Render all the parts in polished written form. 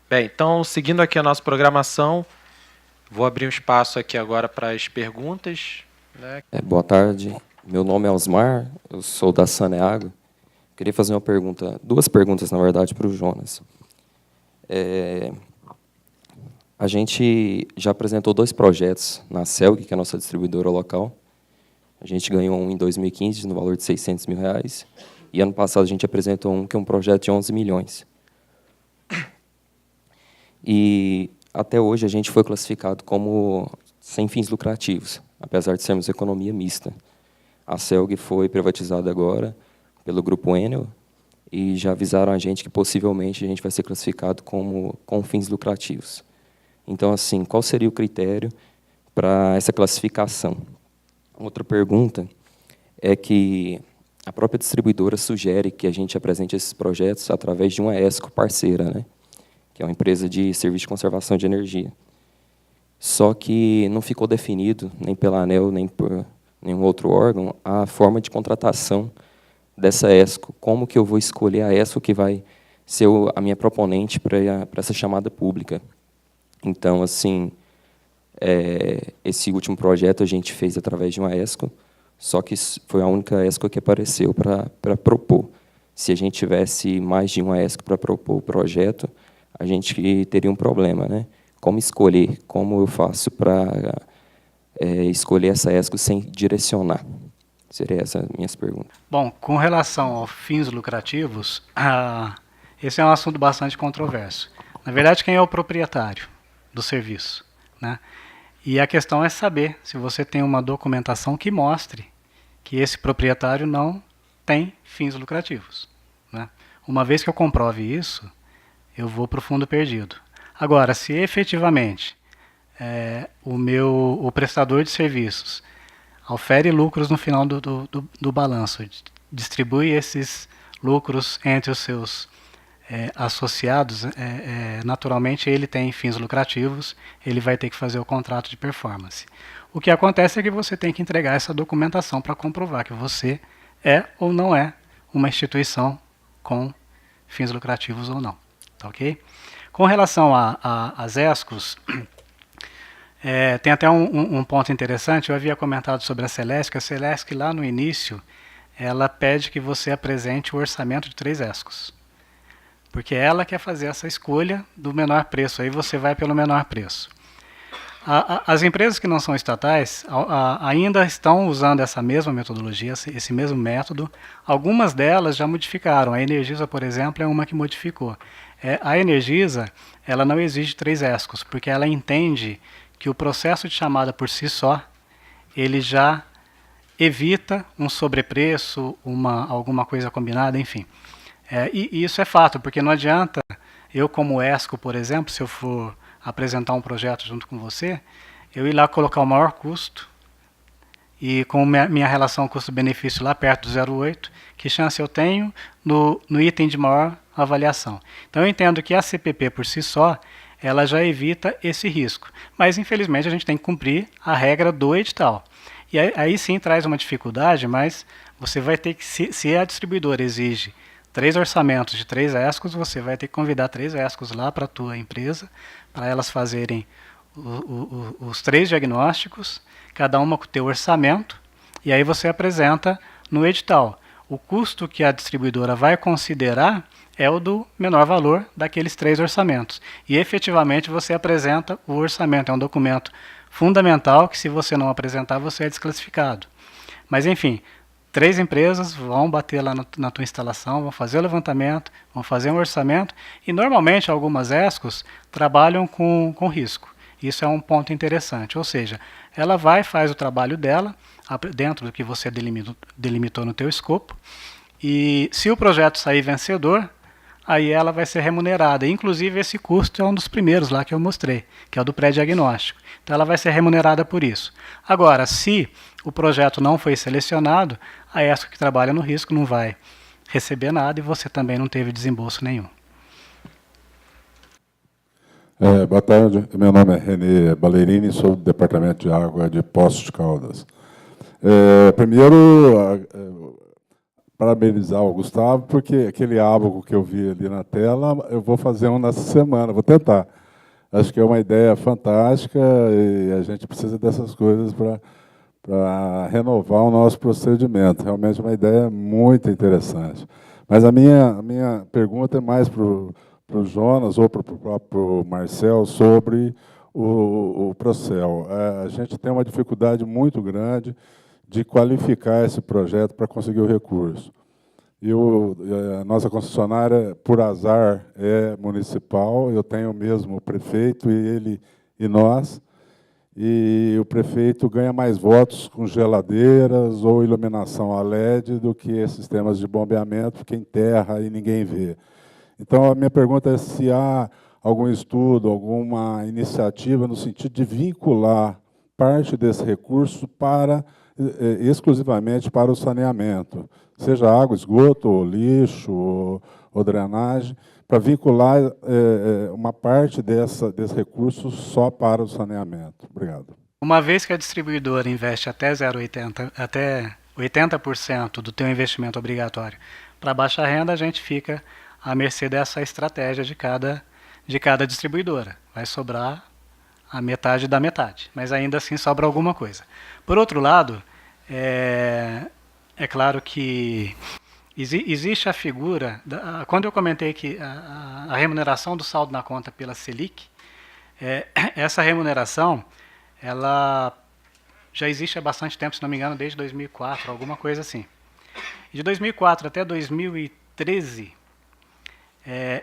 Bem, então, seguindo aqui a nossa programação, vou abrir um espaço aqui agora para as perguntas, né? Boa tarde, meu nome é Osmar, eu sou da Saneago. Queria fazer uma pergunta, duas perguntas, na verdade, para o Jonas. A gente já apresentou 2 projetos na CELG, que é a nossa distribuidora local. A gente ganhou um em 2015, no valor de R$600 mil, e ano passado a gente apresentou um que é um projeto de 11 milhões. E até hoje a gente foi classificado como sem fins lucrativos, apesar de sermos economia mista. A CELG foi privatizada agora pelo Grupo Enel, e já avisaram a gente que possivelmente a gente vai ser classificado como com fins lucrativos. Então, assim, qual seria o critério para essa classificação? Outra pergunta é que a própria distribuidora sugere que a gente apresente esses projetos através de uma ESCO parceira, né? Que é uma empresa de serviço de conservação de energia. Só que não ficou definido, nem pela ANEEL, nem por nenhum outro órgão, a forma de contratação dessa ESCO. Como que eu vou escolher a ESCO que vai ser a minha proponente para essa chamada pública? Então, assim, esse último projeto a gente fez através de uma ESCO, só que foi a única ESCO que apareceu para propor. Se a gente tivesse mais de uma ESCO para propor o projeto, a gente teria um problema, né? Como escolher? Como eu faço para escolher essa ESCO sem direcionar? Seria essa as minhas perguntas. Bom, com relação aos fins lucrativos, esse é um assunto bastante controverso. Na verdade, quem é o proprietário do serviço, né? E a questão é saber se você tem uma documentação que mostre que esse proprietário não tem fins lucrativos, né? Uma vez que eu comprove isso, eu vou para o fundo perdido. Agora, se efetivamente o prestador de serviços ofere lucros no final do balanço, distribui esses lucros entre os seus associados, naturalmente ele tem fins lucrativos, ele vai ter que fazer o contrato de performance. O que acontece é que você tem que entregar essa documentação para comprovar que você é ou não é uma instituição com fins lucrativos ou não. Tá, ok? Com relação às ESCOs, tem até um ponto interessante. Eu havia comentado sobre a Celesc. A Celesc, lá no início, ela pede que você apresente o orçamento de 3 ESCOs, porque ela quer fazer essa escolha do menor preço. Aí você vai pelo menor preço. As empresas que não são estatais ainda estão usando essa mesma metodologia, esse mesmo método. Algumas delas já modificaram. A Energisa, por exemplo, é uma que modificou. A Energisa, ela não exige 3 ESCOs, porque ela entende que o processo de chamada por si só, ele já evita um sobrepreço, alguma coisa combinada, enfim. E isso é fato, porque não adianta eu, como ESCO, por exemplo, se eu for apresentar um projeto junto com você, eu ir lá colocar o maior custo, e com minha relação custo-benefício lá perto do 0,8, que chance eu tenho no item de maior avaliação. Então eu entendo que a CPP por si só, ela já evita esse risco. Mas infelizmente a gente tem que cumprir a regra do edital. E aí sim traz uma dificuldade, mas você vai ter que, se a distribuidora exige 3 orçamentos de 3 ESCOs, você vai ter que convidar 3 ESCOs lá para a tua empresa, para elas fazerem os 3 diagnósticos, cada uma com o teu orçamento, e aí você apresenta no edital. O custo que a distribuidora vai considerar é o do menor valor daqueles 3 orçamentos. E efetivamente você apresenta o orçamento. É um documento fundamental que, se você não apresentar, você é desclassificado. Mas enfim, 3 empresas vão bater lá na tua instalação, vão fazer o levantamento, vão fazer um orçamento, e normalmente algumas ESCOs trabalham com risco. Isso é um ponto interessante, ou seja, ela faz o trabalho dela, dentro do que você delimitou no teu escopo, e se o projeto sair vencedor, aí ela vai ser remunerada. Inclusive, esse custo é um dos primeiros lá que eu mostrei, que é o do pré-diagnóstico. Então, ela vai ser remunerada por isso. Agora, se o projeto não foi selecionado, a ESCO que trabalha no risco não vai receber nada e você também não teve desembolso nenhum. Boa tarde, meu nome é Renê Ballerini, sou do Departamento de Água de Poços de Caldas. Primeiro, parabenizar o Gustavo, porque aquele ábaco que eu vi ali na tela, eu vou fazer um nessa semana, vou tentar. Acho que é uma ideia fantástica e a gente precisa dessas coisas para renovar o nosso procedimento. Realmente é uma ideia muito interessante. Mas a minha pergunta é mais para o Jonas ou para o próprio Marcel sobre o Procel. A gente tem uma dificuldade muito grande de qualificar esse projeto para conseguir o recurso. E a nossa concessionária, por azar, é municipal, eu tenho mesmo o prefeito e nós, e o prefeito ganha mais votos com geladeiras ou iluminação a LED do que sistemas de bombeamento, porque enterra e ninguém vê. Então, a minha pergunta é se há algum estudo, alguma iniciativa no sentido de vincular parte desse recurso exclusivamente para o saneamento, seja água, esgoto, ou lixo, ou drenagem, para vincular uma parte desse recurso só para o saneamento. Obrigado. Uma vez que a distribuidora investe até 80% do teu investimento obrigatório para baixa renda, a gente fica à mercê dessa estratégia de cada distribuidora. Vai sobrar a metade da metade, mas ainda assim sobra alguma coisa. Por outro lado, é claro que existe a figura, quando eu comentei que a remuneração do saldo na conta pela Selic, essa remuneração, ela já existe há bastante tempo, se não me engano, desde 2004, alguma coisa assim. De 2004 até 2013,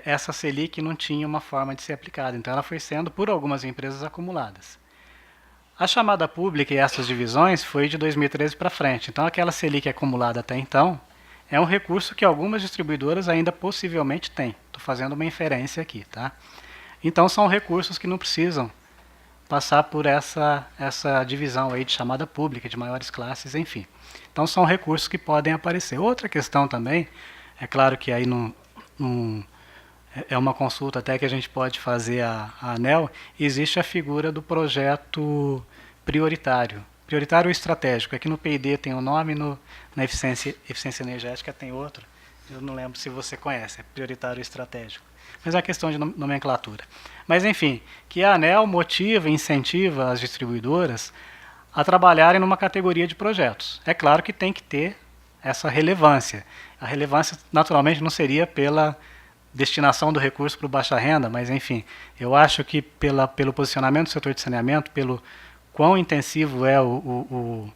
essa Selic não tinha uma forma de ser aplicada, então ela foi sendo, por algumas empresas, acumuladas. A chamada pública e essas divisões foi de 2013 para frente, então aquela Selic acumulada até então é um recurso que algumas distribuidoras ainda possivelmente têm. Estou fazendo uma inferência aqui, tá? Então são recursos que não precisam passar por essa divisão aí de chamada pública, de maiores classes, enfim. Então são recursos que podem aparecer. Outra questão também, é claro que aí é uma consulta até que a gente pode fazer a ANEEL, existe a figura do projeto prioritário. Prioritário ou estratégico. Aqui no P&D tem um nome, na eficiência energética tem outro. Eu não lembro se você conhece, é prioritário ou estratégico. Mas é uma questão de nomenclatura. Mas, enfim, que a ANEEL motiva e incentiva as distribuidoras a trabalharem numa categoria de projetos. É claro que tem que ter essa relevância. A relevância, naturalmente, não seria pela destinação do recurso para o baixa renda, mas, enfim, eu acho que pelo posicionamento do setor de saneamento, pelo quão intensivo é o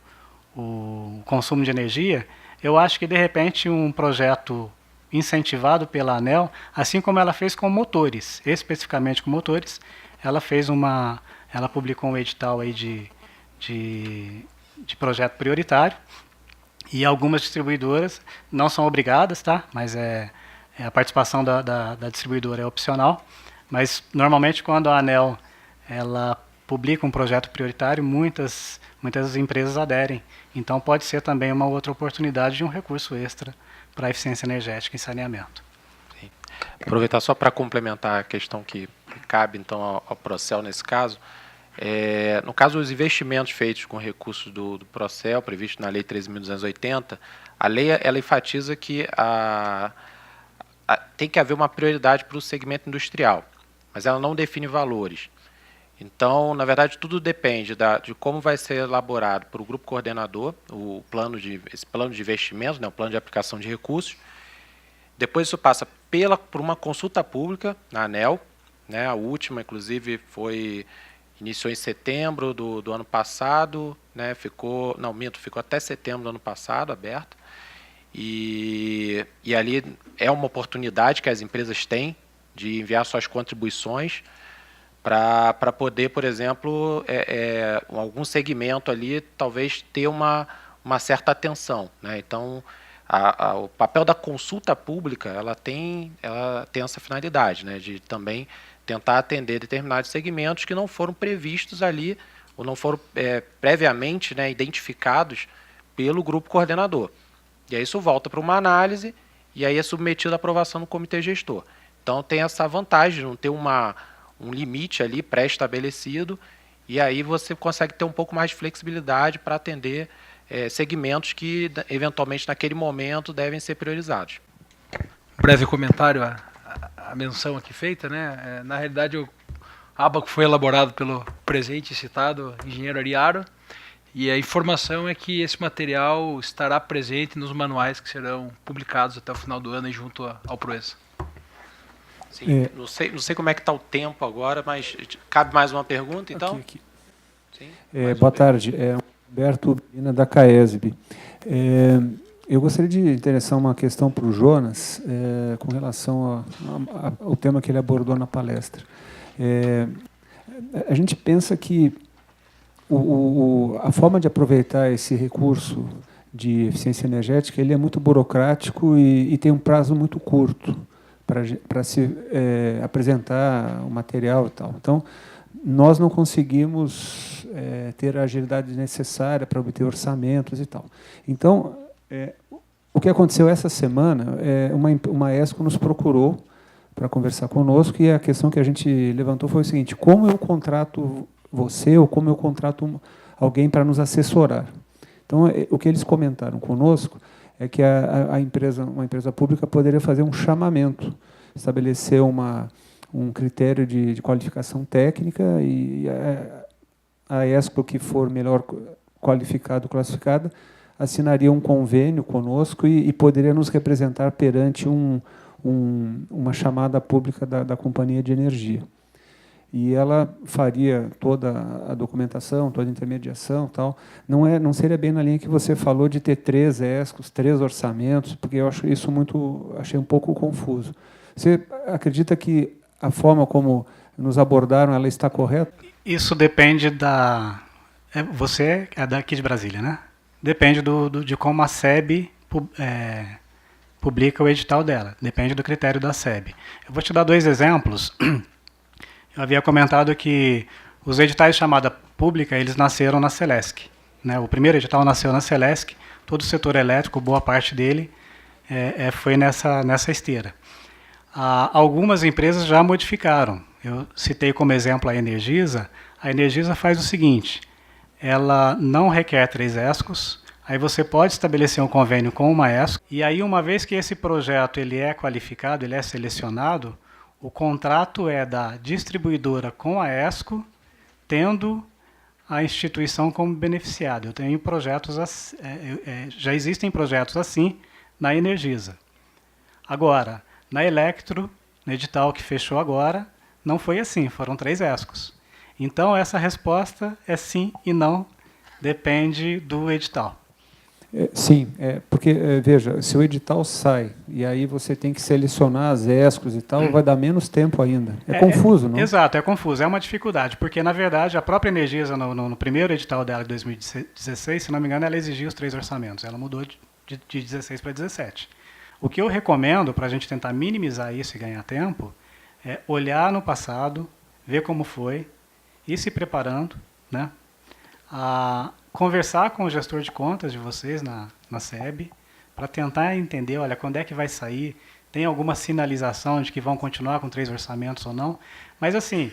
consumo de energia, eu acho que, de repente, um projeto incentivado pela ANEEL, assim como ela fez com motores, especificamente com motores, ela publicou um edital aí de projeto prioritário, e algumas distribuidoras não são obrigadas, tá? Mas a participação da distribuidora é opcional, mas normalmente quando a ANEEL ela publica um projeto prioritário, muitas empresas aderem. Então pode ser também uma outra oportunidade de um recurso extra para a eficiência energética em saneamento. Sim. Aproveitar só para complementar a questão que cabe então ao Procel nesse caso. No caso, os investimentos feitos com recursos do Procel, previsto na Lei 13.280, a lei ela enfatiza que tem que haver uma prioridade para o segmento industrial, mas ela não define valores. Então, na verdade, tudo depende de como vai ser elaborado por o grupo coordenador, esse plano de investimento, né, o plano de aplicação de recursos. Depois isso passa por uma consulta pública na ANEEL, né, a última, inclusive, iniciou em setembro do ano passado, né, ficou até setembro do ano passado aberta. E ali é uma oportunidade que as empresas têm de enviar suas contribuições para poder, por exemplo, algum segmento ali talvez ter uma certa atenção, né? Então, o papel da consulta pública ela tem essa finalidade, né, de também tentar atender determinados segmentos que não foram previstos ali ou não foram previamente, né, identificados pelo grupo coordenador. E aí isso volta para uma análise e aí é submetido à aprovação no comitê gestor. Então tem essa vantagem de não ter um limite ali pré-estabelecido, e aí você consegue ter um pouco mais de flexibilidade para atender segmentos que, eventualmente, naquele momento, devem ser priorizados. Breve comentário à menção aqui feita, né? Na realidade, o ABACO foi elaborado pelo presente citado engenheiro Ariaro, e a informação é que esse material estará presente nos manuais que serão publicados até o final do ano e junto ao Proesa. Sim, não sei como é que está o tempo agora, mas cabe mais uma pergunta, então? Aqui. Sim, Boa tarde, Humberto Urbina, da CAESB. Eu gostaria de interessar uma questão para o Jonas, com relação ao tema que ele abordou na palestra. A gente pensa que a forma de aproveitar esse recurso de eficiência energética ele é muito burocrático e tem um prazo muito curto para se apresentar o material e tal. Então, nós não conseguimos ter a agilidade necessária para obter orçamentos e tal. Então, o que aconteceu essa semana, uma ESCO nos procurou para conversar conosco, e a questão que a gente levantou foi o seguinte: como eu contrato você ou como eu contrato alguém para nos assessorar? Então, o que eles comentaram conosco é que uma empresa pública poderia fazer um chamamento, estabelecer um critério de qualificação técnica, e a ESCO que for melhor classificada, assinaria um convênio conosco e poderia nos representar perante uma chamada pública da companhia de energia. E ela faria toda a documentação, toda a intermediação, tal. Não seria bem na linha que você falou de ter 3 ESCOs, 3 orçamentos, porque eu acho isso achei um pouco confuso. Você acredita que a forma como nos abordaram, ela está correta? Isso depende da... Você é daqui de Brasília, né? Depende de como a SEB publica o edital dela. Depende do critério da SEB. Eu vou te dar 2 exemplos. Eu havia comentado que os editais de chamada pública, eles nasceram na Celesc, né? O primeiro edital nasceu na Celesc, todo o setor elétrico, boa parte dele, foi nessa esteira. Algumas empresas já modificaram. Eu citei como exemplo a Energisa. A Energisa faz o seguinte: ela não requer 3 ESCOs, aí você pode estabelecer um convênio com uma ESCO, e aí, uma vez que esse projeto ele é qualificado, ele é selecionado, o contrato é da distribuidora com a ESCO, tendo a instituição como beneficiada. Eu tenho projetos, já existem projetos assim na Energisa. Agora, na Electro, no edital que fechou agora, não foi assim, foram 3 ESCOs. Então, essa resposta é sim e não, depende do edital. Sim, porque, veja, se o edital sai e aí você tem que selecionar as ESCOs e tal, vai dar menos tempo ainda. Confuso, não? Exato, é confuso, é uma dificuldade, porque, na verdade, a própria Energisa, no primeiro edital dela de 2016, se não me engano, ela exigia os 3 orçamentos, ela mudou de 16 para 17. O que eu recomendo, para a gente tentar minimizar isso e ganhar tempo, é olhar no passado, ver como foi, ir se preparando, né? Conversar com o gestor de contas de vocês na SEB, para tentar entender, olha, quando é que vai sair, tem alguma sinalização de que vão continuar com 3 orçamentos ou não. Mas, assim,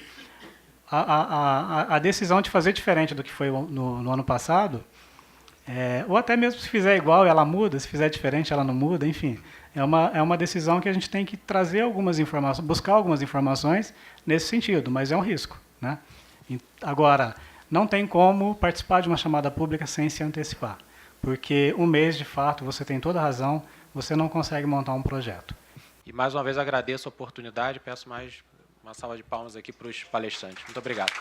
a decisão de fazer diferente do que foi no ano passado, ou até mesmo se fizer igual, ela muda, se fizer diferente, ela não muda, enfim. É uma decisão que a gente tem que trazer algumas informações, buscar algumas informações nesse sentido, mas é um risco, né? Agora, não tem como participar de uma chamada pública sem se antecipar, porque um mês, de fato, você tem toda a razão, você não consegue montar um projeto. E, mais uma vez, agradeço a oportunidade, peço mais uma salva de palmas aqui para os palestrantes. Muito obrigado.